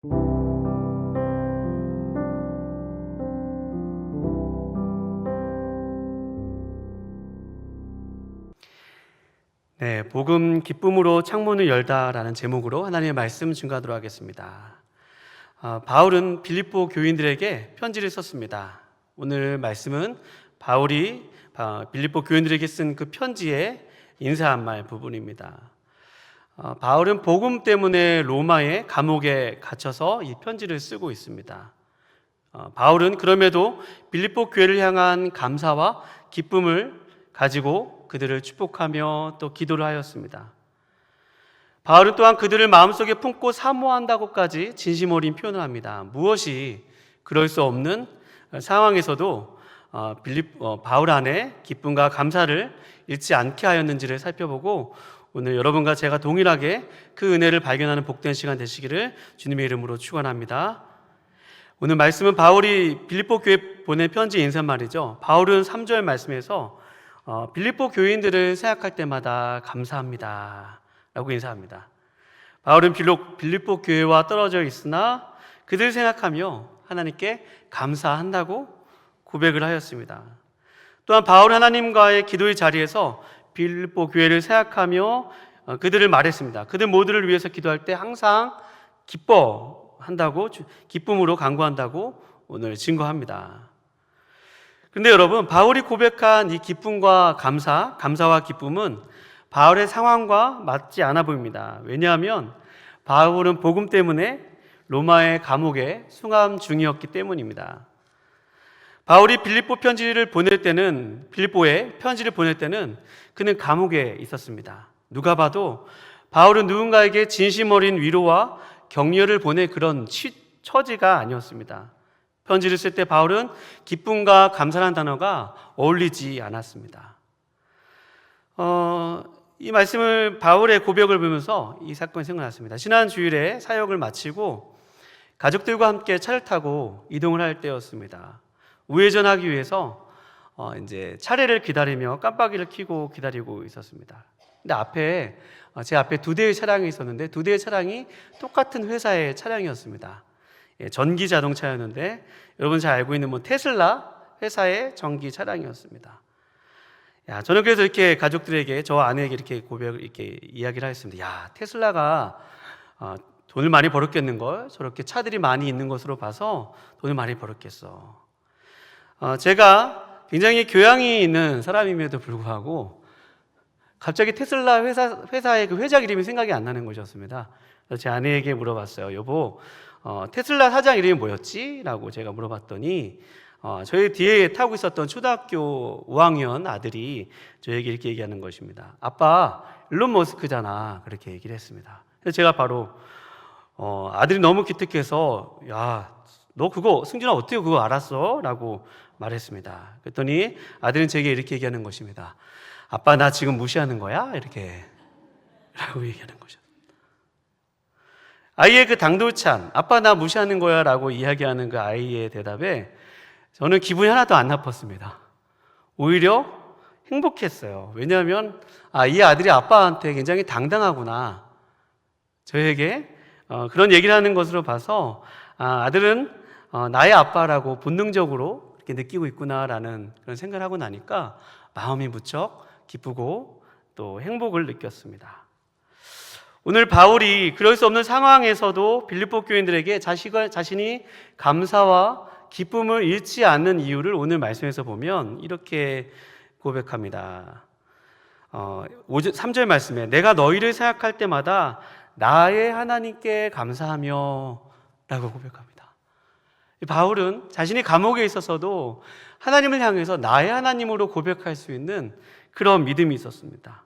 네, 복음 기쁨으로 창문을 열다라는 제목으로 하나님의 말씀 증거하도록 하겠습니다. 바울은 빌립보 교인들에게 편지를 썼습니다. 오늘 말씀은 바울이 빌립보 교인들에게 쓴 그 편지의 인사 한 말 부분입니다. 바울은 복음 때문에 로마의 감옥에 갇혀서 이 편지를 쓰고 있습니다. 바울은 그럼에도 빌립보 교회를 향한 감사와 기쁨을 가지고 그들을 축복하며 또 기도를 하였습니다. 바울은 또한 그들을 마음속에 품고 사모한다고까지 진심 어린 표현을 합니다. 무엇이 그럴 수 없는 상황에서도 바울 안에 기쁨과 감사를 잃지 않게 하였는지를 살펴보고 오늘 여러분과 제가 동일하게 그 은혜를 발견하는 복된 시간 되시기를 주님의 이름으로 축원합니다. 오늘 말씀은 바울이 빌립보 교회에 보낸 편지 인사말이죠. 바울은 3절 말씀에서 빌립보 교인들을 생각할 때마다 감사합니다 라고 인사합니다. 바울은 비록 빌립보 교회와 떨어져 있으나 그들 생각하며 하나님께 감사한다고 고백을 하였습니다. 또한 바울 하나님과의 기도의 자리에서 빌립보 교회를 생각하며 그들을 말했습니다. 그들 모두를 위해서 기도할 때 항상 기뻐한다고, 기쁨으로 간구한다고 오늘 증거합니다. 그런데 여러분, 바울이 고백한 이 기쁨과 감사와 기쁨은 바울의 상황과 맞지 않아 보입니다. 왜냐하면 바울은 복음 때문에 로마의 감옥에 수감 중이었기 때문입니다. 바울이 빌립보에 편지를 보낼 때는 그는 감옥에 있었습니다. 누가 봐도 바울은 누군가에게 진심 어린 위로와 격려를 보낼 그런 처지가 아니었습니다. 편지를 쓸 때 바울은 기쁨과 감사라는 단어가 어울리지 않았습니다. 이 말씀을 바울의 고백을 보면서 이 사건이 생각났습니다. 지난 주일에 사역을 마치고 가족들과 함께 차를 타고 이동을 할 때였습니다. 우회전하기 위해서 이제 차례를 기다리며 깜빡이를 켜고 기다리고 있었습니다. 근데 제 앞에 두 대의 차량이 있었는데 두 대의 차량이 똑같은 회사의 차량이었습니다. 전기 자동차였는데 여러분 잘 알고 있는 테슬라 회사의 전기 차량이었습니다. 저는 그래서 이렇게 가족들에게, 저 아내에게 이렇게 이야기를 하였습니다. 테슬라가 돈을 많이 벌었겠는걸? 저렇게 차들이 많이 있는 것으로 봐서 돈을 많이 벌었겠어. 제가 굉장히 교양이 있는 사람임에도 불구하고 갑자기 테슬라 회사의 그 회장 이름이 생각이 안 나는 것이었습니다. 그래서 제 아내에게 물어봤어요. 여보, 테슬라 사장 이름이 뭐였지? 라고 제가 물어봤더니 저희 뒤에 타고 있었던 초등학교 5학년 아들이 저에게 이렇게 얘기하는 것입니다. 아빠, 일론 머스크잖아. 그렇게 얘기를 했습니다. 그래서 제가 바로 아들이 너무 기특해서 너 그거 승준아 어떻게 그거 알았어? 라고 말했습니다. 그랬더니 아들은 제게 이렇게 얘기하는 것입니다. 아빠, 나 지금 무시하는 거야? 이렇게 라고 얘기하는 거죠. 아이의 그 당돌찬, 아빠 나 무시하는 거야 라고 이야기하는 그 아이의 대답에 저는 기분이 하나도 안 나빴습니다. 오히려 행복했어요. 왜냐하면 이 아들이 아빠한테 굉장히 당당하구나, 저에게 그런 얘기를 하는 것으로 봐서 아들은 나의 아빠라고 본능적으로 이렇게 느끼고 있구나라는 그런 생각을 하고 나니까 마음이 무척 기쁘고 또 행복을 느꼈습니다. 오늘 바울이 그럴 수 없는 상황에서도 빌립보 교인들에게 자신이 감사와 기쁨을 잃지 않는 이유를 오늘 말씀에서 보면 이렇게 고백합니다. 3절 말씀에 내가 너희를 생각할 때마다 나의 하나님께 감사하며 라고 고백합니다. 바울은 자신이 감옥에 있어서도 하나님을 향해서 나의 하나님으로 고백할 수 있는 그런 믿음이 있었습니다.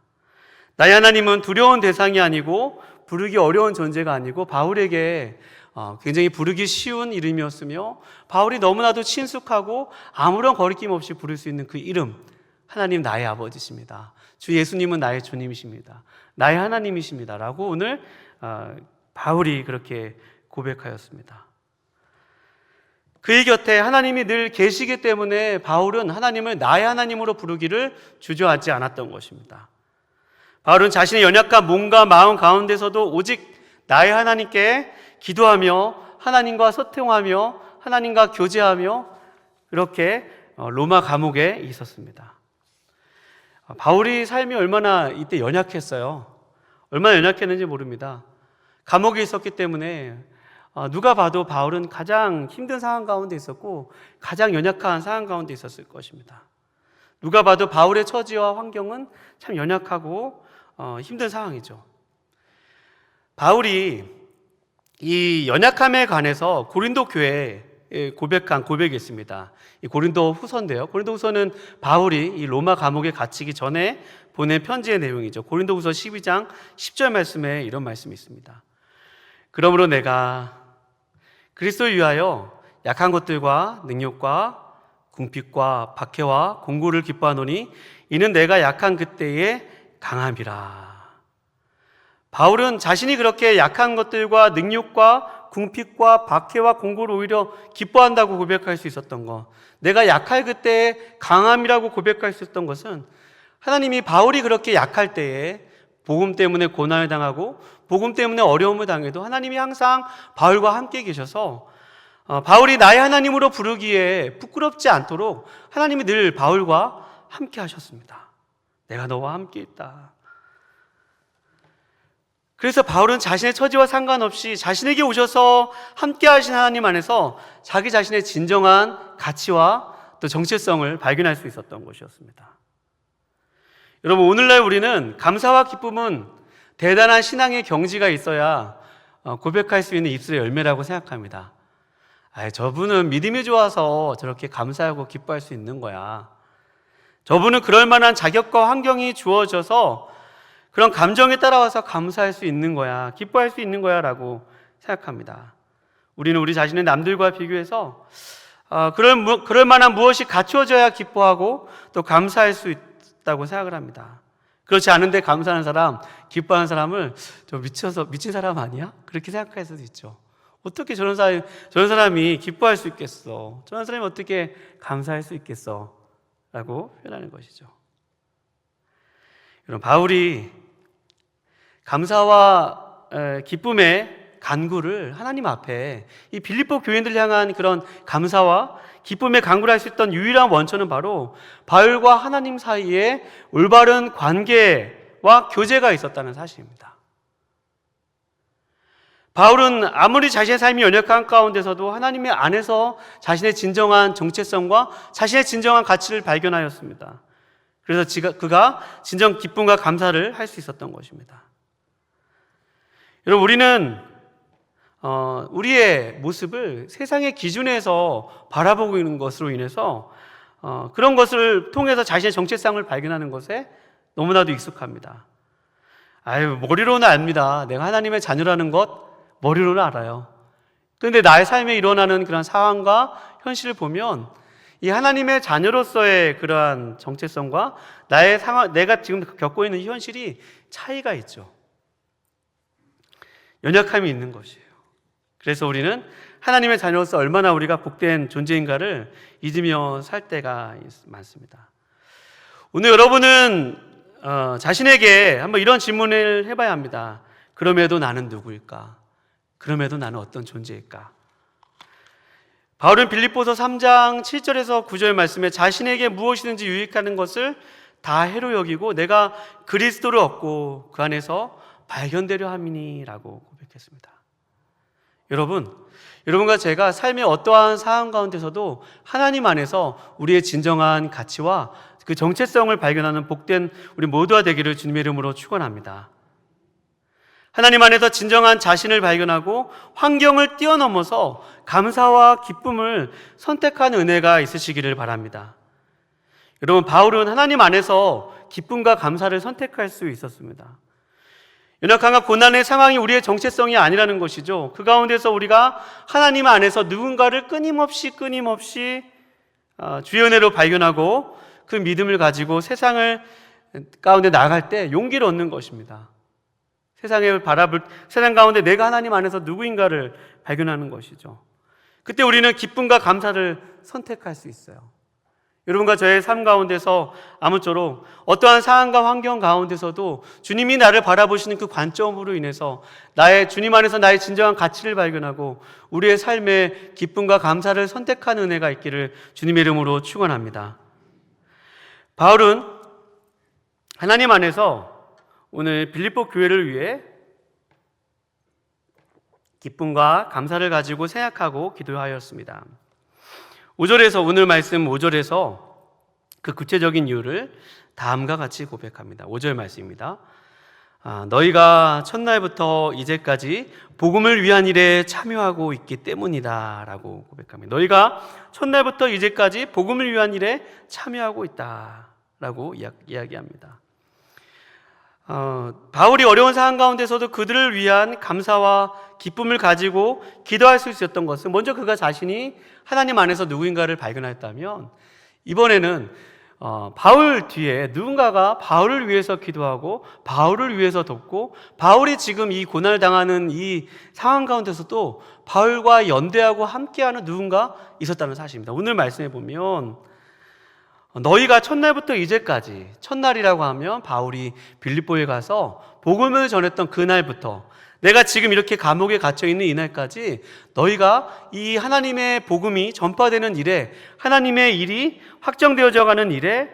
나의 하나님은 두려운 대상이 아니고 부르기 어려운 존재가 아니고 바울에게 굉장히 부르기 쉬운 이름이었으며 바울이 너무나도 친숙하고 아무런 거리낌 없이 부를 수 있는 그 이름, 하나님 나의 아버지십니다. 주 예수님은 나의 주님이십니다. 나의 하나님이십니다. 라고 오늘 바울이 그렇게 고백하였습니다. 그의 곁에 하나님이 늘 계시기 때문에 바울은 하나님을 나의 하나님으로 부르기를 주저하지 않았던 것입니다. 바울은 자신의 연약한 몸과 마음 가운데서도 오직 나의 하나님께 기도하며 하나님과 소통하며 하나님과 교제하며 그렇게 로마 감옥에 있었습니다. 바울이 삶이 얼마나 이때 연약했어요. 얼마나 연약했는지 모릅니다. 감옥에 있었기 때문에 누가 봐도 바울은 가장 힘든 상황 가운데 있었고 가장 연약한 상황 가운데 있었을 것입니다. 누가 봐도 바울의 처지와 환경은 참 연약하고 힘든 상황이죠. 바울이 이 연약함에 관해서 고린도 교회에 고백한 고백이 있습니다. 이 고린도 후서인데요. 고린도 후서는 바울이 이 로마 감옥에 갇히기 전에 보낸 편지의 내용이죠. 고린도 후서 12장 10절 말씀에 이런 말씀이 있습니다. 그러므로 내가 그리스도를 위하여 약한 것들과 능력과 궁핍과 박해와 공고를 기뻐하노니 이는 내가 약한 그때의 강함이라. 바울은 자신이 그렇게 약한 것들과 능력과 궁핍과 박해와 공고를 오히려 기뻐한다고 고백할 수 있었던 것, 내가 약할 그때의 강함이라고 고백할 수 있었던 것은 하나님이 바울이 그렇게 약할 때에 복음 때문에 고난을 당하고 복음 때문에 어려움을 당해도 하나님이 항상 바울과 함께 계셔서 바울이 나의 하나님으로 부르기에 부끄럽지 않도록 하나님이 늘 바울과 함께 하셨습니다. 내가 너와 함께 있다. 그래서 바울은 자신의 처지와 상관없이 자신에게 오셔서 함께 하신 하나님 안에서 자기 자신의 진정한 가치와 또 정체성을 발견할 수 있었던 것이었습니다. 여러분, 오늘날 우리는 감사와 기쁨은 대단한 신앙의 경지가 있어야 고백할 수 있는 입술의 열매라고 생각합니다. 저분은 믿음이 좋아서 저렇게 감사하고 기뻐할 수 있는 거야. 저분은 그럴 만한 자격과 환경이 주어져서 그런 감정에 따라와서 감사할 수 있는 거야, 기뻐할 수 있는 거야 라고 생각합니다. 우리는 우리 자신을 남들과 비교해서 그럴 만한 무엇이 갖추어져야 기뻐하고 또 감사할 수 있다고 생각을 합니다. 그렇지 않은데 감사하는 사람, 기뻐하는 사람을 좀 미친 사람 아니야? 그렇게 생각할 수도 있죠. 어떻게 저런 사람이 기뻐할 수 있겠어? 저런 사람이 어떻게 감사할 수 있겠어? 라고 표현하는 것이죠. 여러분, 바울이 감사와 기쁨의 간구를 하나님 앞에 이 빌립보 교인들 향한 그런 감사와 기쁨의 간구를 할 수 있던 유일한 원천은 바로 바울과 하나님 사이에 올바른 관계와 교제가 있었다는 사실입니다. 바울은 아무리 자신의 삶이 연약한 가운데서도 하나님의 안에서 자신의 진정한 정체성과 자신의 진정한 가치를 발견하였습니다. 그래서 그가 진정 기쁨과 감사를 할 수 있었던 것입니다. 여러분, 우리는 우리의 모습을 세상의 기준에서 바라보고 있는 것으로 인해서 그런 것을 통해서 자신의 정체성을 발견하는 것에 너무나도 익숙합니다. 머리로는 압니다. 내가 하나님의 자녀라는 것 머리로는 알아요. 그런데 나의 삶에 일어나는 그런 상황과 현실을 보면 이 하나님의 자녀로서의 그러한 정체성과 나의 상황, 내가 지금 겪고 있는 현실이 차이가 있죠. 연약함이 있는 것이에요. 그래서 우리는 하나님의 자녀로서 얼마나 우리가 복된 존재인가를 잊으며 살 때가 많습니다. 오늘 여러분은 자신에게 한번 이런 질문을 해봐야 합니다. 그럼에도 나는 누구일까? 그럼에도 나는 어떤 존재일까? 바울은 빌립보서 3장 7절에서 9절 말씀에 자신에게 무엇이든지 유익하는 것을 다 해로 여기고 내가 그리스도를 얻고 그 안에서 발견되려 함이니라고 고백했습니다. 여러분과 제가 삶의 어떠한 상황 가운데서도 하나님 안에서 우리의 진정한 가치와 그 정체성을 발견하는 복된 우리 모두가 되기를 주님의 이름으로 축원합니다. 하나님 안에서 진정한 자신을 발견하고 환경을 뛰어넘어서 감사와 기쁨을 선택하는 은혜가 있으시기를 바랍니다. 여러분, 바울은 하나님 안에서 기쁨과 감사를 선택할 수 있었습니다. 연약함과 고난의 상황이 우리의 정체성이 아니라는 것이죠. 그 가운데서 우리가 하나님 안에서 누군가를 끊임없이 주의 은혜로 발견하고 그 믿음을 가지고 세상을 가운데 나아갈 때 용기를 얻는 것입니다. 세상 가운데 내가 하나님 안에서 누구인가를 발견하는 것이죠. 그때 우리는 기쁨과 감사를 선택할 수 있어요. 여러분과 저의 삶 가운데서 아무쪼록 어떠한 상황과 환경 가운데서도 주님이 나를 바라보시는 그 관점으로 인해서 나의 주님 안에서 나의 진정한 가치를 발견하고 우리의 삶에 기쁨과 감사를 선택하는 은혜가 있기를 주님의 이름으로 축원합니다. 바울은 하나님 안에서 오늘 빌립보 교회를 위해 기쁨과 감사를 가지고 생각하고 기도하였습니다. 5절에서 오늘 말씀 5절에서 그 구체적인 이유를 다음과 같이 고백합니다. 5절 말씀입니다. 너희가 첫날부터 이제까지 복음을 위한 일에 참여하고 있기 때문이다 라고 고백합니다. 너희가 첫날부터 이제까지 복음을 위한 일에 참여하고 있다 라고 이야기합니다. 바울이 어려운 상황 가운데서도 그들을 위한 감사와 기쁨을 가지고 기도할 수 있었던 것은 먼저 그가 자신이 하나님 안에서 누구인가를 발견했다면, 이번에는 바울 뒤에 누군가가 바울을 위해서 기도하고 바울을 위해서 돕고 바울이 지금 이 고난을 당하는 이 상황 가운데서도 바울과 연대하고 함께하는 누군가 있었다는 사실입니다. 오늘 말씀해 보면 너희가 첫날부터 이제까지, 첫날이라고 하면 바울이 빌립보에 가서 복음을 전했던 그날부터 내가 지금 이렇게 감옥에 갇혀있는 이날까지 너희가 이 하나님의 복음이 전파되는 일에, 하나님의 일이 확정되어져 가는 일에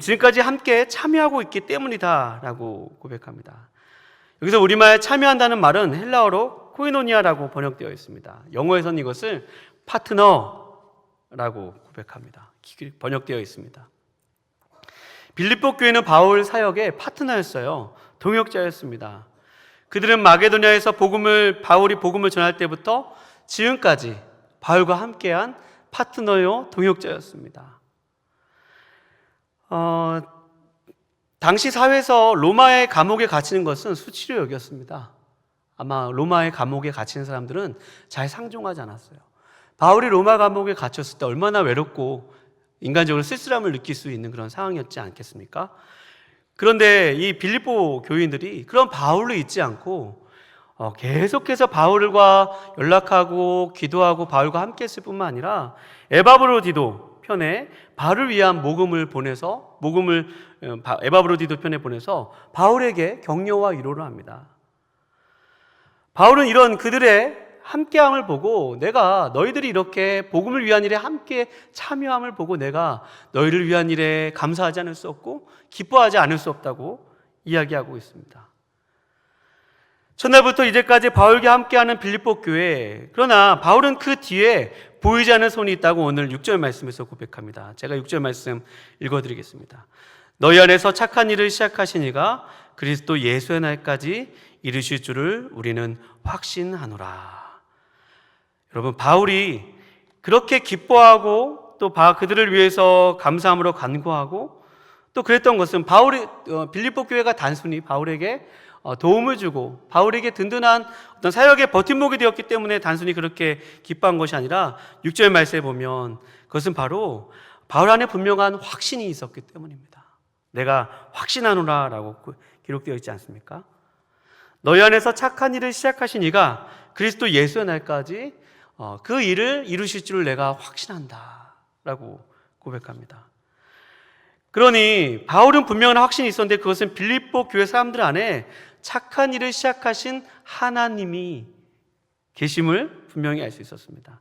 지금까지 함께 참여하고 있기 때문이다 라고 고백합니다. 여기서 우리말 참여한다는 말은 헬라어로 코이노니아라고 번역되어 있습니다. 영어에서는 이것을 파트너라고 고백합니다. 번역되어 있습니다. 빌립보 교회는 바울 사역의 파트너였어요. 동역자였습니다. 그들은 마게도냐에서 바울이 복음을 전할 때부터 지금까지 바울과 함께한 파트너요 동역자였습니다. 당시 사회에서 로마의 감옥에 갇히는 것은 수치로 여겼습니다. 아마 로마의 감옥에 갇히는 사람들은 잘 상종하지 않았어요. 바울이 로마 감옥에 갇혔을 때 얼마나 외롭고 인간적으로 쓸쓸함을 느낄 수 있는 그런 상황이었지 않겠습니까? 그런데 이 빌립보 교인들이 그런 바울을 잊지 않고 계속해서 바울과 연락하고 기도하고 바울과 함께 했을 뿐만 아니라 에바브로디도 편에 바울을 위한 모금을 보내서 에바브로디도 편에 보내서 바울에게 격려와 위로를 합니다. 바울은 이런 그들의 함께함을 보고, 내가 너희들이 이렇게 복음을 위한 일에 함께 참여함을 보고 내가 너희를 위한 일에 감사하지 않을 수 없고 기뻐하지 않을 수 없다고 이야기하고 있습니다. 첫날부터 이제까지 바울과 함께하는 빌립보 교회, 그러나 바울은 그 뒤에 보이지 않는 손이 있다고 오늘 6절 말씀에서 고백합니다. 제가 6절 말씀 읽어드리겠습니다. 너희 안에서 착한 일을 시작하신 이가 그리스도 예수의 날까지 이르실 줄을 우리는 확신하노라. 여러분, 바울이 그렇게 기뻐하고 또 그들을 위해서 감사함으로 간구하고 또 그랬던 것은 빌립보 교회가 단순히 바울에게 도움을 주고 바울에게 든든한 어떤 사역의 버팀목이 되었기 때문에 단순히 그렇게 기뻐한 것이 아니라 6절 말씀에 보면 그것은 바로 바울 안에 분명한 확신이 있었기 때문입니다. 내가 확신하노라 라고 기록되어 있지 않습니까? 너희 안에서 착한 일을 시작하신 이가 그리스도 예수의 날까지 그 일을 이루실 줄을 내가 확신한다 라고 고백합니다. 그러니 바울은 분명한 확신이 있었는데 그것은 빌립보 교회 사람들 안에 착한 일을 시작하신 하나님이 계심을 분명히 알 수 있었습니다.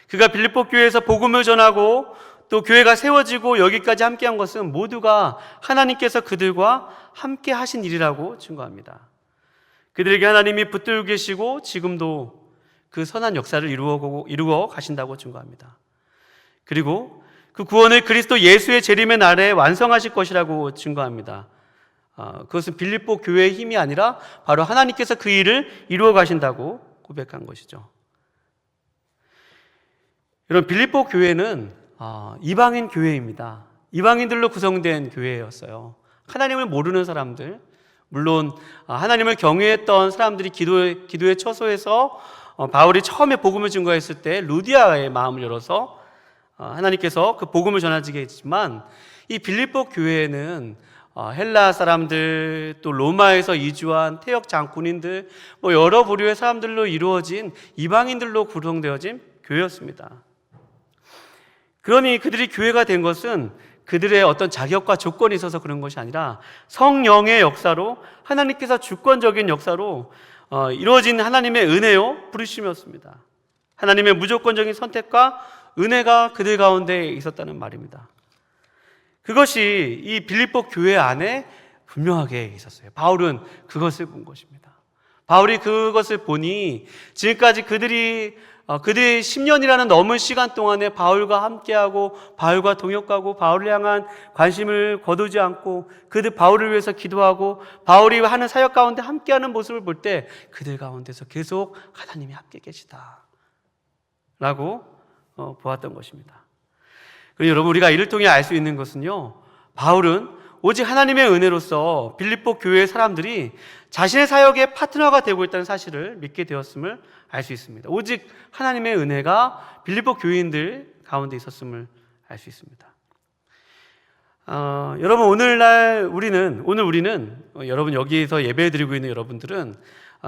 그가 빌립보 교회에서 복음을 전하고 또 교회가 세워지고 여기까지 함께한 것은 모두가 하나님께서 그들과 함께 하신 일이라고 증거합니다. 그들에게 하나님이 붙들고 계시고 지금도 그 선한 역사를 이루어 가신다고 증거합니다. 그리고 그 구원을 그리스도 예수의 재림의 날에 완성하실 것이라고 증거합니다. 그것은 빌립보 교회의 힘이 아니라 바로 하나님께서 그 일을 이루어 가신다고 고백한 것이죠. 여러분, 빌립보 교회는 이방인 교회입니다. 이방인들로 구성된 교회였어요. 하나님을 모르는 사람들, 물론 하나님을 경외했던 사람들이 기도의 처소에서 바울이 처음에 복음을 증거했을 때 루디아의 마음을 열어서 하나님께서 그 복음을 전하게 했지만, 이 빌립보 교회는 헬라 사람들, 또 로마에서 이주한 태역 장군인들, 여러 부류의 사람들로 이루어진 이방인들로 구성되어진 교회였습니다. 그러니 그들이 교회가 된 것은 그들의 어떤 자격과 조건이 있어서 그런 것이 아니라 성령의 역사로, 하나님께서 주권적인 역사로 이루어진 하나님의 은혜요 부르심이었습니다. 하나님의 무조건적인 선택과 은혜가 그들 가운데 있었다는 말입니다. 그것이 이 빌립보 교회 안에 분명하게 있었어요. 바울은 그것을 본 것입니다. 바울이 그것을 보니 지금까지 그들의 10년이라는 넘은 시간 동안에 바울과 함께하고 바울과 동역하고 바울을 향한 관심을 거두지 않고 그들 바울을 위해서 기도하고 바울이 하는 사역 가운데 함께하는 모습을 볼 때 그들 가운데서 계속 하나님이 함께 계시다 라고 보았던 것입니다. 그리고 여러분, 우리가 이를 통해 알 수 있는 것은요, 바울은 오직 하나님의 은혜로서 빌립보 교회의 사람들이 자신의 사역의 파트너가 되고 있다는 사실을 믿게 되었음을 알 수 있습니다. 오직 하나님의 은혜가 빌립보 교인들 가운데 있었음을 알 수 있습니다. 여러분, 오늘 우리는 여러분 여기에서 예배 드리고 있는 여러분들은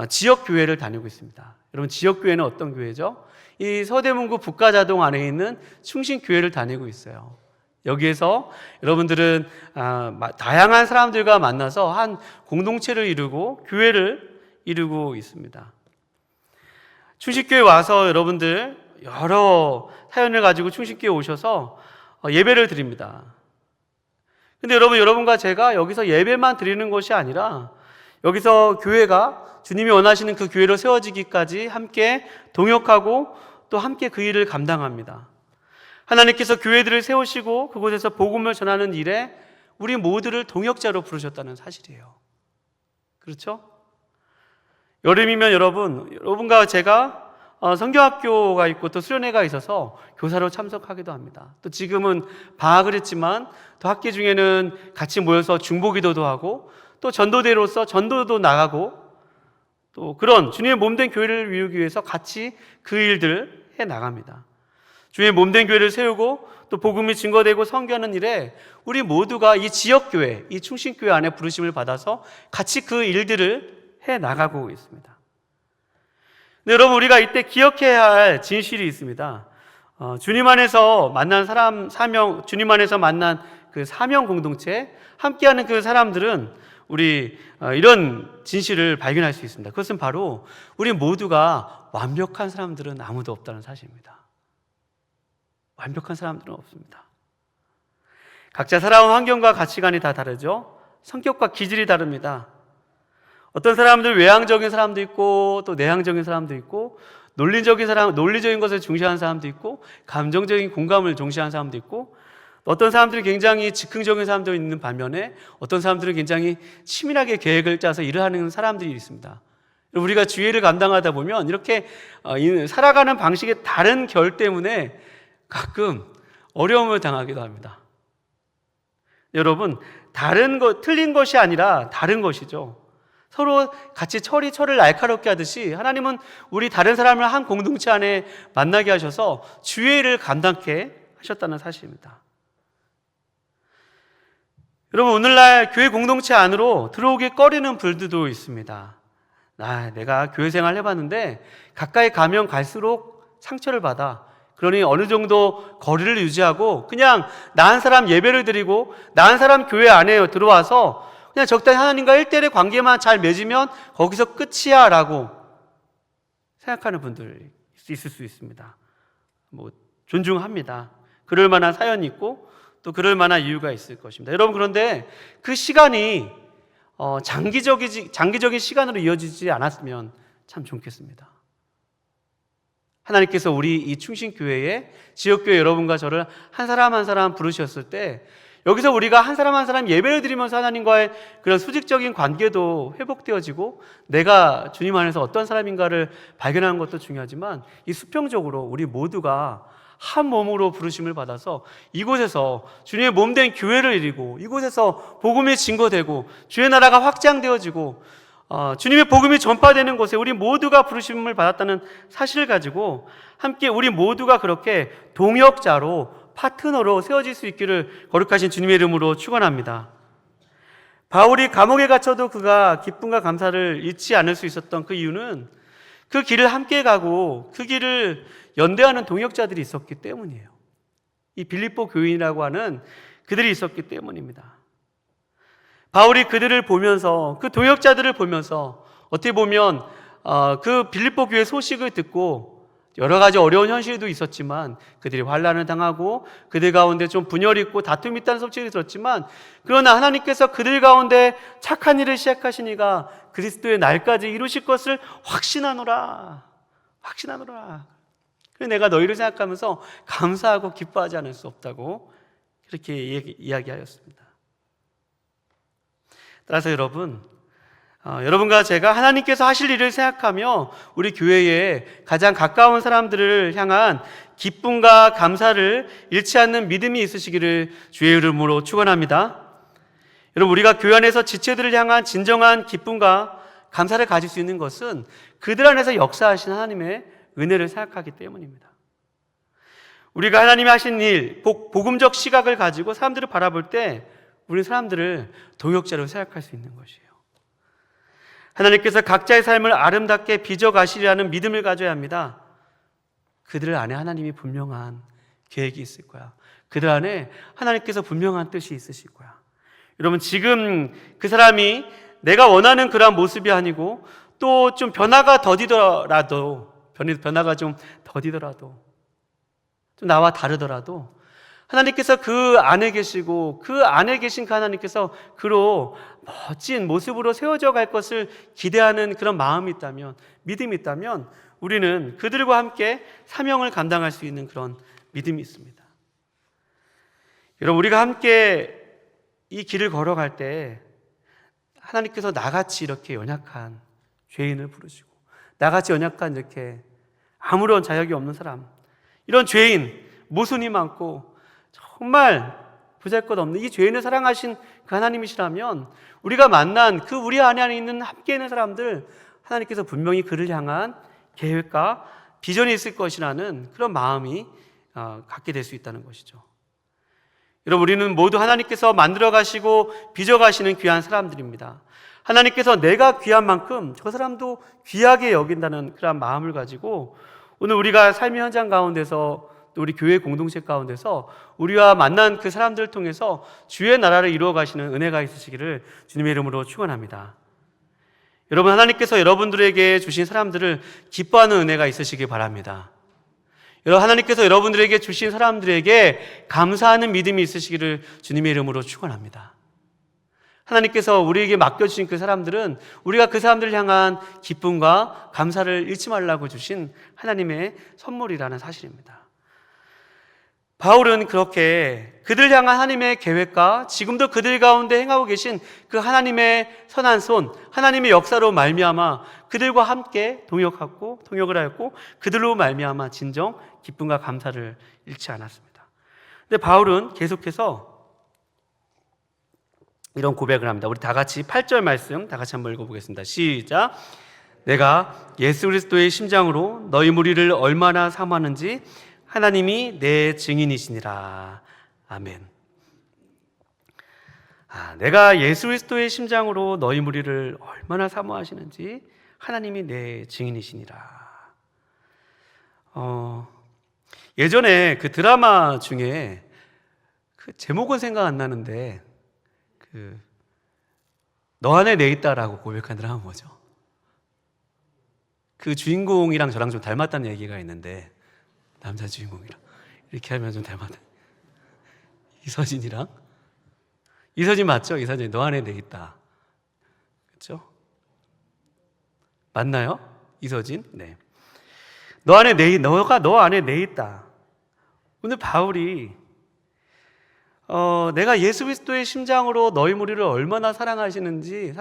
지역 교회를 다니고 있습니다. 여러분, 지역 교회는 어떤 교회죠? 이 서대문구 북가자동 안에 있는 충신교회를 다니고 있어요. 여기에서 여러분들은 다양한 사람들과 만나서 한 공동체를 이루고 교회를 이루고 있습니다. 충신교회 와서 여러분들 여러 사연을 가지고 충신교회 오셔서 예배를 드립니다. 근데 여러분과 제가 여기서 예배만 드리는 것이 아니라 여기서 교회가 주님이 원하시는 그 교회로 세워지기까지 함께 동역하고 또 함께 그 일을 감당합니다. 하나님께서 교회들을 세우시고 그곳에서 복음을 전하는 일에 우리 모두를 동역자로 부르셨다는 사실이에요. 그렇죠? 여름이면 여러분과 제가 성경학교가 있고 또 수련회가 있어서 교사로 참석하기도 합니다. 또 지금은 방학을 했지만 또 학기 중에는 같이 모여서 중보기도도 하고 또 전도대로서 전도도 나가고 또 그런 주님의 몸된 교회를 이루기 위해서 같이 그 일들을 해 나갑니다. 주의 몸된 교회를 세우고 또 복음이 증거되고 선교하는 일에 우리 모두가 이 지역교회, 이 충신교회 안에 부르심을 받아서 같이 그 일들을 해 나가고 있습니다. 근데 여러분, 우리가 이때 기억해야 할 진실이 있습니다. 주님 안에서 만난 주님 안에서 만난 그 사명 공동체, 함께하는 그 사람들은 우리 이런 진실을 발견할 수 있습니다. 그것은 바로 우리 모두가 완벽한 사람들은 아무도 없다는 사실입니다. 완벽한 사람들은 없습니다. 각자 살아온 환경과 가치관이 다 다르죠. 성격과 기질이 다릅니다. 어떤 사람들 외향적인 사람도 있고 또 내향적인 사람도 있고 논리적인 것을 중시하는 사람도 있고 감정적인 공감을 중시하는 사람도 있고 어떤 사람들이 굉장히 즉흥적인 사람도 있는 반면에 어떤 사람들은 굉장히 치밀하게 계획을 짜서 일을 하는 사람들이 있습니다. 우리가 주의를 감당하다 보면 이렇게 살아가는 방식의 다른 결 때문에 가끔 어려움을 당하기도 합니다. 여러분, 틀린 것이 아니라 다른 것이죠. 서로 같이 철을 날카롭게 하듯이 하나님은 우리 다른 사람을 한 공동체 안에 만나게 하셔서 주의를 감당케 하셨다는 사실입니다. 여러분, 오늘날 교회 공동체 안으로 들어오기 꺼리는 불들도 있습니다. 내가 교회 생활 해봤는데 가까이 가면 갈수록 상처를 받아. 그러니 어느 정도 거리를 유지하고 그냥 나은 사람 예배를 드리고 나은 사람 교회 안에 들어와서 그냥 적당히 하나님과 1대1의 관계만 잘 맺으면 거기서 끝이야 라고 생각하는 분들 있을 수 있습니다. 존중합니다. 그럴 만한 사연이 있고 또 그럴 만한 이유가 있을 것입니다. 여러분, 그런데 그 시간이 장기적인 시간으로 이어지지 않았으면 참 좋겠습니다. 하나님께서 우리 이 충신교회에 지역교회 여러분과 저를 한 사람 한 사람 부르셨을 때 여기서 우리가 한 사람 한 사람 예배를 드리면서 하나님과의 그런 수직적인 관계도 회복되어지고 내가 주님 안에서 어떤 사람인가를 발견하는 것도 중요하지만 이 수평적으로 우리 모두가 한 몸으로 부르심을 받아서 이곳에서 주님의 몸된 교회를 이루고 이곳에서 복음이 증거되고 주의 나라가 확장되어지고 주님의 복음이 전파되는 곳에 우리 모두가 부르심을 받았다는 사실을 가지고 함께 우리 모두가 그렇게 동역자로 파트너로 세워질 수 있기를 거룩하신 주님의 이름으로 축원합니다. 바울이 감옥에 갇혀도 그가 기쁨과 감사를 잊지 않을 수 있었던 그 이유는 그 길을 함께 가고 그 길을 연대하는 동역자들이 있었기 때문이에요. 이 빌립보 교인이라고 하는 그들이 있었기 때문입니다. 바울이 그들을 보면서, 그 동역자들을 보면서 어떻게 보면 그 빌립보 교회 소식을 듣고 여러 가지 어려운 현실도 있었지만 그들이 환난을 당하고 그들 가운데 좀 분열이 있고 다툼이 있다는 소식을 들었지만, 그러나 하나님께서 그들 가운데 착한 일을 시작하시니가 그리스도의 날까지 이루실 것을 확신하노라. 그래서 내가 너희를 생각하면서 감사하고 기뻐하지 않을 수 없다고 그렇게 이야기하였습니다. 따라서 여러분과 제가 하나님께서 하실 일을 생각하며 우리 교회에 가장 가까운 사람들을 향한 기쁨과 감사를 잃지 않는 믿음이 있으시기를 주의 이름으로 축원합니다. 여러분, 우리가 교회 안에서 지체들을 향한 진정한 기쁨과 감사를 가질 수 있는 것은 그들 안에서 역사하신 하나님의 은혜를 생각하기 때문입니다. 우리가 하나님이 하신 일, 복음적 시각을 가지고 사람들을 바라볼 때 우리 사람들을 동역자로 생각할 수 있는 것이에요. 하나님께서 각자의 삶을 아름답게 빚어가시리라는 믿음을 가져야 합니다. 그들 안에 하나님이 분명한 계획이 있을 거야. 그들 안에 하나님께서 분명한 뜻이 있으실 거야. 여러분, 지금 그 사람이 내가 원하는 그러한 모습이 아니고 또 좀 변화가 더디더라도 좀 나와 다르더라도 하나님께서 그 안에 계시고 그 안에 계신 그 하나님께서 그로 멋진 모습으로 세워져 갈 것을 기대하는 그런 마음이 있다면, 믿음이 있다면 우리는 그들과 함께 사명을 감당할 수 있는 그런 믿음이 있습니다. 여러분, 우리가 함께 이 길을 걸어갈 때 하나님께서 나같이 이렇게 연약한 죄인을 부르시고 나같이 연약한 이렇게 아무런 자격이 없는 사람, 이런 죄인, 모순이 많고 정말 보잘것없는 이 죄인을 사랑하신 그 하나님이시라면 우리가 만난 그 우리 안에 있는 함께 있는 사람들, 하나님께서 분명히 그를 향한 계획과 비전이 있을 것이라는 그런 마음이 갖게 될 수 있다는 것이죠. 여러분, 우리는 모두 하나님께서 만들어 가시고 빚어 가시는 귀한 사람들입니다. 하나님께서 내가 귀한 만큼 저 사람도 귀하게 여긴다는 그런 마음을 가지고 오늘 우리가 삶의 현장 가운데서 또 우리 교회 공동체 가운데서 우리와 만난 그 사람들을 통해서 주의 나라를 이루어 가시는 은혜가 있으시기를 주님의 이름으로 축원합니다. 여러분, 하나님께서 여러분들에게 주신 사람들을 기뻐하는 은혜가 있으시기 바랍니다. 여러분, 하나님께서 여러분들에게 주신 사람들에게 감사하는 믿음이 있으시기를 주님의 이름으로 축원합니다. 하나님께서 우리에게 맡겨주신 그 사람들은 우리가 그 사람들을 향한 기쁨과 감사를 잃지 말라고 주신 하나님의 선물이라는 사실입니다. 바울은 그렇게 그들 향한 하나님의 계획과 지금도 그들 가운데 행하고 계신 그 하나님의 선한 손, 하나님의 역사로 말미암아 그들과 함께 동역을 하였고 그들로 말미암아 진정 기쁨과 감사를 잃지 않았습니다. 근데 바울은 계속해서 이런 고백을 합니다. 우리 다 같이 8절 말씀 다 같이 한번 읽어보겠습니다. 시작. 내가 예수 그리스도의 심장으로 너희 무리를 얼마나 사모하는지 하나님이 내 증인이시니라. 아멘. 내가 예수 그리스도의 심장으로 너희 무리를 얼마나 사모하시는지 하나님이 내 증인이시니라. 예전에 그 드라마 중에 그 제목은 생각 안 나는데 너 안에 내 있다라고 고백한 드라마 뭐죠? 그 주인공이랑 저랑 좀 닮았다는 얘기가 있는데, 남자 주인공이랑 이렇게 하면 좀 닮았다. 이서진이랑? 이서진 맞죠? 이서진 너 안에 내 있다. 그렇죠? 맞나요? 이서진? 네. 너가 너 안에 내 있다. 오늘 바울이 내가 예수 그리스도의 심장으로 너희 무리를 얼마나 사랑하는지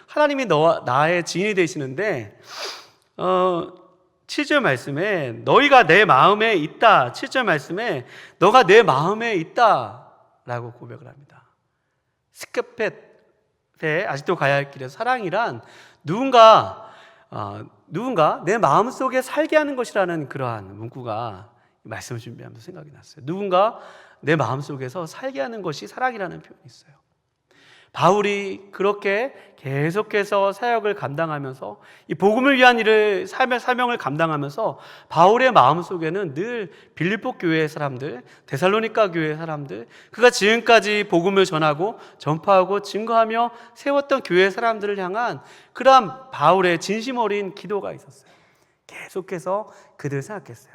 하나님이 나의 증인이 되시는데 7절 말씀에 너희가 내 마음에 있다. 7절 말씀에 너가 내 마음에 있다 라고 고백을 합니다. 스카펫에 아직도 가야 할 길에서 사랑이란 누군가 내 마음속에 살게 하는 것이라는 그러한 문구가 말씀을 준비하면서 생각이 났어요. 누군가 내 마음속에서 살게 하는 것이 사랑이라는 표현이 있어요. 바울이 그렇게 계속해서 사역을 감당하면서 이 복음을 위한 일을 사명을 감당하면서 바울의 마음속에는 늘 빌립보 교회의 사람들, 데살로니가 교회의 사람들, 그가 지금까지 복음을 전하고 전파하고 증거하며 세웠던 교회의 사람들을 향한 그러한 바울의 진심 어린 기도가 있었어요. 계속해서 그들을 생각했어요.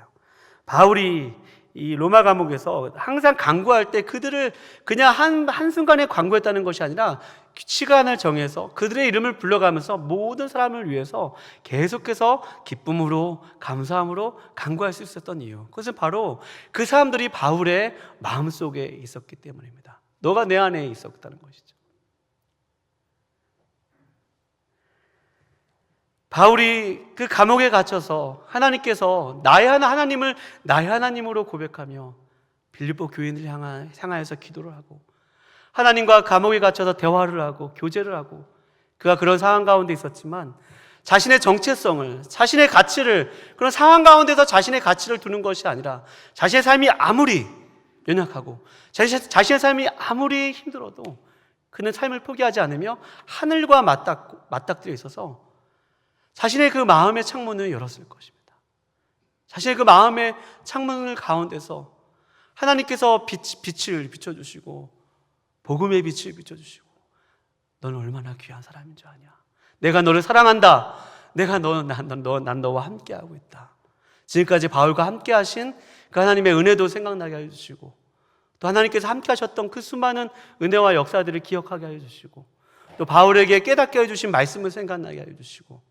바울이 이 로마 감옥에서 항상 간구할 때 그들을 그냥 한순간에 간구했다는 것이 아니라 시간을 정해서 그들의 이름을 불러가면서 모든 사람을 위해서 계속해서 기쁨으로 감사함으로 간구할 수 있었던 이유, 그것은 바로 그 사람들이 바울의 마음속에 있었기 때문입니다. 너가 내 안에 있었다는 것이죠. 바울이 그 감옥에 갇혀서 하나님께서 하나님을 나의 하나님으로 고백하며 빌립보 교인을 향하여서 기도를 하고 하나님과 감옥에 갇혀서 대화를 하고 교제를 하고 그가 그런 상황 가운데 있었지만 자신의 정체성을, 자신의 가치를, 그런 상황 가운데서 자신의 가치를 두는 것이 아니라 자신의 삶이 아무리 연약하고 자신의 삶이 아무리 힘들어도 그는 삶을 포기하지 않으며 하늘과 맞닥뜨려 있어서 자신의 그 마음의 창문을 열었을 것입니다. 자신의 그 마음의 창문을 가운데서 하나님께서 빛을 비춰주시고 복음의 빛을 비춰주시고 너는 얼마나 귀한 사람인 줄 아냐? 내가 너를 사랑한다. 난 너와 함께하고 있다. 지금까지 바울과 함께 하신 그 하나님의 은혜도 생각나게 해주시고 또 하나님께서 함께 하셨던 그 수많은 은혜와 역사들을 기억하게 해주시고 또 바울에게 깨닫게 해주신 말씀을 생각나게 해주시고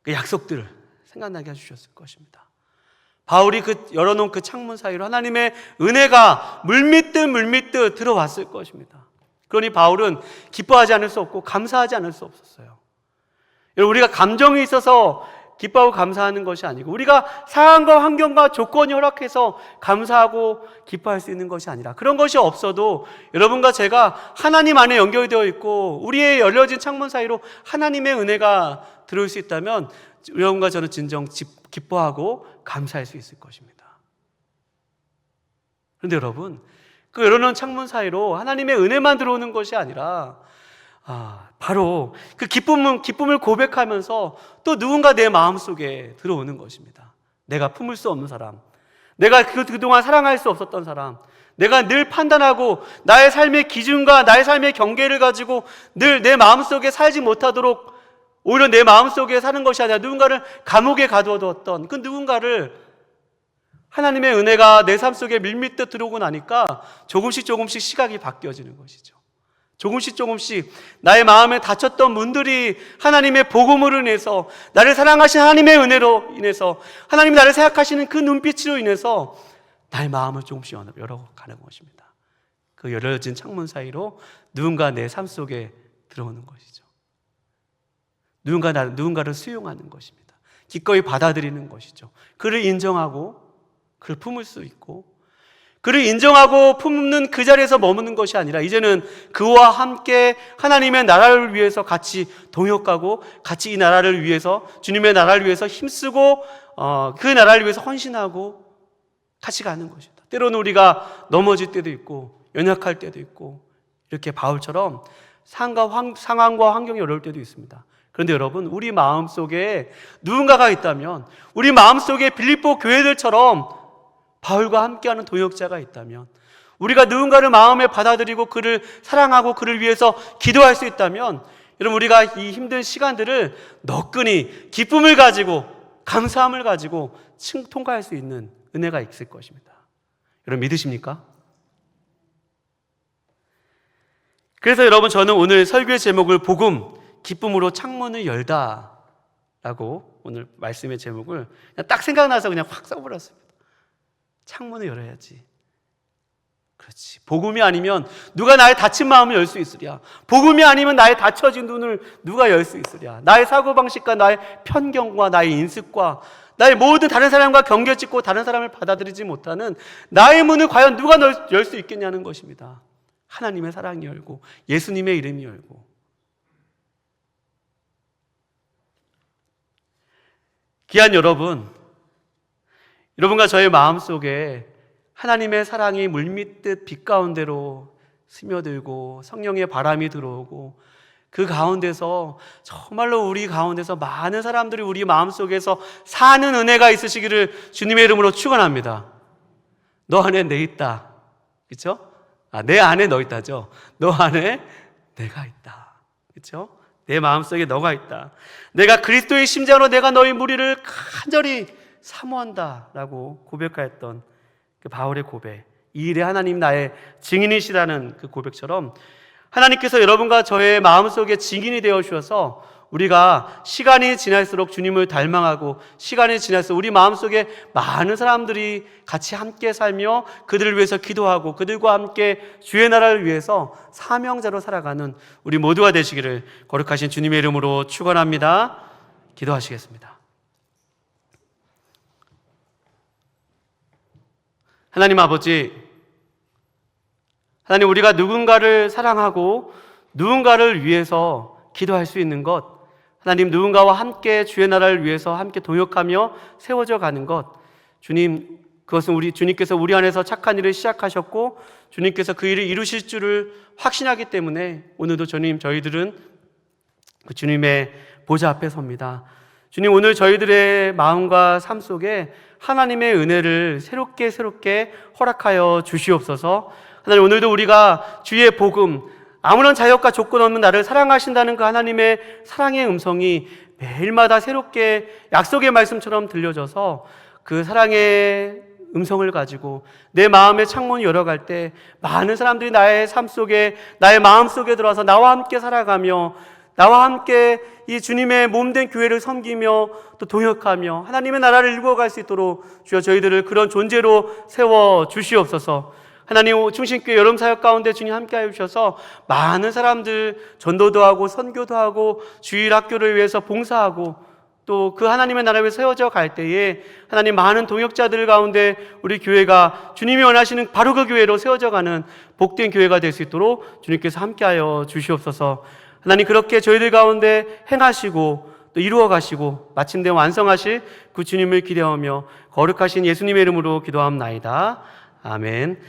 그 약속들을 생각나게 해주셨을 것입니다. 바울이 열어놓은 그 창문 사이로 하나님의 은혜가 물밀듯 들어왔을 것입니다. 그러니 바울은 기뻐하지 않을 수 없고 감사하지 않을 수 없었어요. 여러분, 우리가 감정이 있어서 기뻐하고 감사하는 것이 아니고 우리가 상황과 환경과 조건이 허락해서 감사하고 기뻐할 수 있는 것이 아니라 그런 것이 없어도 여러분과 제가 하나님 안에 연결되어 있고 우리의 열려진 창문 사이로 하나님의 은혜가 들어올 수 있다면 여러분과 저는 진정 기뻐하고 감사할 수 있을 것입니다. 그런데 여러분, 그 열어놓은 창문 사이로 하나님의 은혜만 들어오는 것이 아니라 바로 그 기쁨을 고백하면서 또 누군가 내 마음속에 들어오는 것입니다. 내가 품을 수 없는 사람, 내가 그동안 사랑할 수 없었던 사람, 내가 늘 판단하고 나의 삶의 기준과 나의 삶의 경계를 가지고 늘 내 마음속에 살지 못하도록 오히려 내 마음속에 사는 것이 아니라 누군가를 감옥에 가두어두었던 그 누군가를 하나님의 은혜가 내 삶 속에 밀밀듯 들어오고 나니까 조금씩 시각이 바뀌어지는 것이죠. 조금씩 나의 마음에 닫혔던 문들이 하나님의 복음으로 인해서 나를 사랑하신 하나님의 은혜로 인해서 하나님이 나를 생각하시는 그 눈빛으로 인해서 나의 마음을 조금씩 열어가는 것입니다. 그 열려진 창문 사이로 누군가 내 삶 속에 들어오는 것이죠. 누군가를 수용하는 것입니다. 기꺼이 받아들이는 것이죠. 그를 인정하고 그를 품을 수 있고 그를 인정하고 품는 그 자리에서 머무는 것이 아니라 이제는 그와 함께 하나님의 나라를 위해서 같이 동역하고 같이 이 나라를 위해서 주님의 나라를 위해서 힘쓰고 그 나라를 위해서 헌신하고 같이 가는 것입니다. 때로는 우리가 넘어질 때도 있고 연약할 때도 있고 이렇게 바울처럼 상황과 환경이 어려울 때도 있습니다. 그런데 여러분, 우리 마음속에 누군가가 있다면 우리 마음속에 빌립보 교회들처럼 바울과 함께하는 동역자가 있다면 우리가 누군가를 마음에 받아들이고 그를 사랑하고 그를 위해서 기도할 수 있다면 여러분, 우리가 이 힘든 시간들을 너끈히 기쁨을 가지고 감사함을 가지고 통과할 수 있는 은혜가 있을 것입니다. 여러분, 믿으십니까? 그래서 여러분, 저는 오늘 설교의 제목을 복음 기쁨으로 창문을 열다 라고 오늘 말씀의 제목을 그냥 딱 생각나서 그냥 확 써버렸습니다. 창문을 열어야지. 그렇지. 복음이 아니면 누가 나의 닫힌 마음을 열 수 있으랴. 복음이 아니면 나의 닫혀진 눈을 누가 열 수 있으랴. 나의 사고방식과 나의 편견과 나의 인습과 나의 모든 다른 사람과 경계 짓고 다른 사람을 받아들이지 못하는 나의 문을 과연 누가 열 수 있겠냐는 것입니다. 하나님의 사랑이 열고 예수님의 이름이 열고. 귀한 여러분과 저의 마음속에 하나님의 사랑이 물밀듯 빛 가운데로 스며들고 성령의 바람이 들어오고 그 가운데서 정말로 우리 가운데서 많은 사람들이 우리 마음속에서 사는 은혜가 있으시기를 주님의 이름으로 축원합니다. 너 안에 내 있다. 그렇죠? 내 안에 너 있다죠. 너 안에 내가 있다. 그렇죠? 내 마음속에 너가 있다. 내가 그리스도의 심장으로 내가 너희 무리를 간절히 사모한다라고 고백하였던 그 바울의 고백. 이 일에 하나님 나의 증인이시라는 그 고백처럼 하나님께서 여러분과 저의 마음속에 증인이 되어 주셔서 우리가 시간이 지날수록 주님을 닮아가고 시간이 지날수록 우리 마음속에 많은 사람들이 같이 함께 살며 그들을 위해서 기도하고 그들과 함께 주의 나라를 위해서 사명자로 살아가는 우리 모두가 되시기를 거룩하신 주님의 이름으로 축원합니다. 기도하시겠습니다. 하나님 아버지, 하나님, 우리가 누군가를 사랑하고 누군가를 위해서 기도할 수 있는 것, 하나님, 누군가와 함께 주의 나라를 위해서 함께 동역하며 세워져 가는 것, 주님, 그것은 주님께서 우리 안에서 착한 일을 시작하셨고 주님께서 그 일을 이루실 줄을 확신하기 때문에 오늘도 주님, 저희들은 그 주님의 보좌 앞에 섭니다. 주님, 오늘 저희들의 마음과 삶 속에 하나님의 은혜를 새롭게 허락하여 주시옵소서. 하나님, 오늘도 우리가 주의 복음, 아무런 자격과 조건 없는 나를 사랑하신다는 그 하나님의 사랑의 음성이 매일마다 새롭게 약속의 말씀처럼 들려져서 그 사랑의 음성을 가지고 내 마음의 창문을 열어갈 때 많은 사람들이 나의 삶 속에, 나의 마음 속에 들어와서 나와 함께 살아가며 나와 함께 이 주님의 몸된 교회를 섬기며 또 동역하며 하나님의 나라를 이루어갈 수 있도록 주여 저희들을 그런 존재로 세워 주시옵소서. 하나님, 충신교회 여름 사역 가운데 주님 함께하여 주셔서 많은 사람들 전도도 하고 선교도 하고 주일 학교를 위해서 봉사하고 또 그 하나님의 나라를 위해 세워져 갈 때에 하나님, 많은 동역자들 가운데 우리 교회가 주님이 원하시는 바로 그 교회로 세워져 가는 복된 교회가 될 수 있도록 주님께서 함께하여 주시옵소서. 하나님, 그렇게 저희들 가운데 행하시고 또 이루어 가시고 마침내 완성하실 그 주님을 기대하며 거룩하신 예수님의 이름으로 기도함나이다. 아멘.